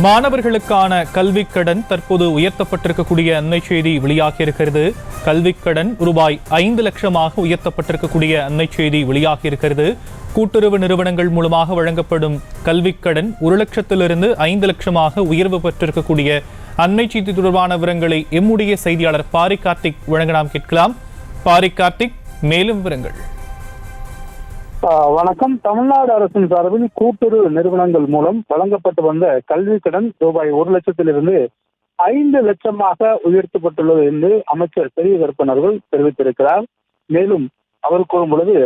மாணவர்களுக்கான கல்விக் கடன் தற்போது உயர்த்தப்பட்டிருக்கக்கூடிய அண்மை செய்தி வெளியாகியிருக்கிறது. கல்விக் கடன் ரூபாய் 5 லட்சமாக உயர்த்தப்பட்டிருக்கக்கூடிய அண்மை செய்தி வெளியாகியிருக்கிறது. கூட்டுறவு நிறுவனங்கள் மூலமாக வழங்கப்படும் கல்விக் கடன் 1 லட்சத்திலிருந்து 5 லட்சமாக உயர்வு பெற்றிருக்கக்கூடிய அண்மை செய்தி தொடர்பான விவரங்களை எம்முடைய செய்தியாளர் பாரி கார்த்திக் வழங்க நாம் கேட்கலாம். பாரி கார்த்திக், மேலும் விவரங்கள். வணக்கம். தமிழ்நாடு அரசின் சார்பில் கூட்டுறவு நிறுவனங்கள் மூலம் வழங்கப்பட்டு வந்த கல்வி கடன் ரூபாய் 1 லட்சத்திலிருந்து 5 லட்சமாக உயர்த்தப்பட்டுள்ளது என்று அமைச்சர் பெரிய கருப்பன் அவர்கள் தெரிவித்திருக்கிறார். மேலும் அவர் கூறும் பொழுது,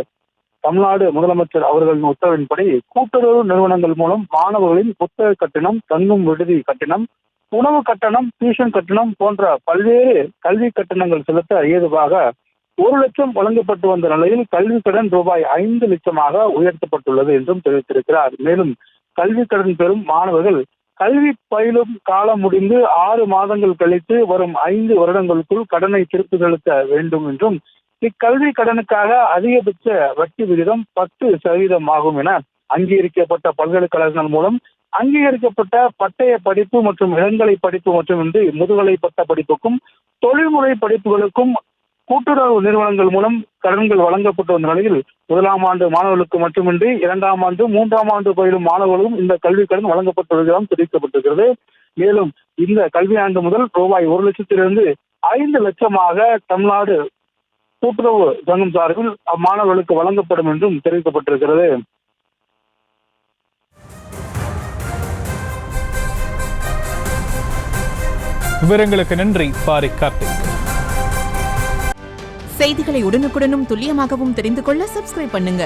தமிழ்நாடு முதலமைச்சர் அவர்களின் உத்தரவின்படி கூட்டுறவு நிறுவனங்கள் மூலம் மாணவர்களின் புத்தக கட்டணம், தங்கும் விடுதி கட்டணம், உணவு கட்டணம், டியூஷன் கட்டணம் போன்ற பல்வேறு கல்வி கட்டணங்கள் செலுத்த ஏதுவாக 1 லட்சம் வழங்கப்பட்டு வந்த நிலையில் கல்வி கடன் ரூபாய் 5 லட்சமாக உயர்த்தப்பட்டுள்ளது என்றும் தெரிவித்திருக்கிறார். மேலும் கல்வி கடன் பெறும் மாணவர்கள் கல்வி பயிலும் காலம் முடிந்து 6 மாதங்கள் கழித்து வரும் 5 வருடங்களுக்குள் கடனை திருப்பி செலுத்த வேண்டும் என்றும், இக்கல்வி கடனுக்காக அதிகபட்ச வட்டி விகிதம் 10% ஆகும் என அங்கீகரிக்கப்பட்ட பல்கலைக்கழகங்கள் மூலம் அங்கீகரிக்கப்பட்ட பட்டய படிப்பு மற்றும் இளங்கலை படிப்பு மட்டுமின்றி முதுகலை பட்ட படிப்புக்கும் தொழில்முறை படிப்புகளுக்கும் கூட்டுறவு நிறுவனங்கள் மூலம் கடன்கள் வழங்கப்பட்டு வந்த நிலையில் 1ஆம் ஆண்டு மாணவர்களுக்கு மட்டுமின்றி 2ஆம் ஆண்டு 3ஆம் ஆண்டு பயிலும் மாணவர்களும் இந்த கல்வி கடன் வழங்கப்பட்டு வருவதாக தெரிவிக்கப்பட்டிருக்கிறது. மேலும் இந்த கல்வியாண்டு முதல் ரூபாய் 1 லட்சத்திலிருந்து 5 லட்சமாக தமிழ்நாடு கூட்டுறவு சங்கம் சார்பில் மாணவர்களுக்கு வழங்கப்படும் என்றும் தெரிவிக்கப்பட்டிருக்கிறது. விவரங்களுக்கு நன்றி பாரி கார்த்திக். செய்திகளை உடனுக்குடனும் துல்லியமாகவும் தெரிந்து கொள்ள சப்ஸ்கிரைப் பண்ணுங்க.